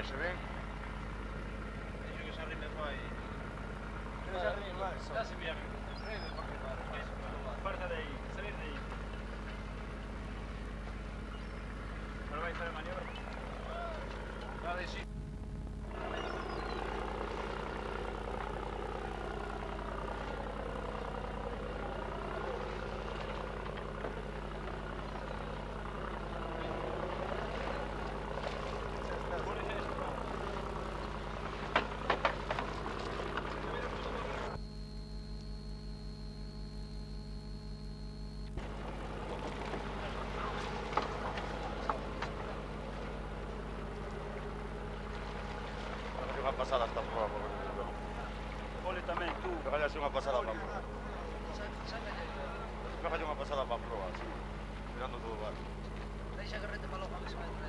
se ven. Deixo que se arrime vai. Que se arrime vai. Casi viaje. Fuerza de ahí, salir de ahí. ¿Ahora vais a hacer maniobra? Vale, sí. Unha pasada esta prova por venir. Pole tamén, tú. Pégale así unha pasada para a prova. Pégale unha pasada para a prova, así. Mirando todo o bar. Deixa que rete para logo, que se vai a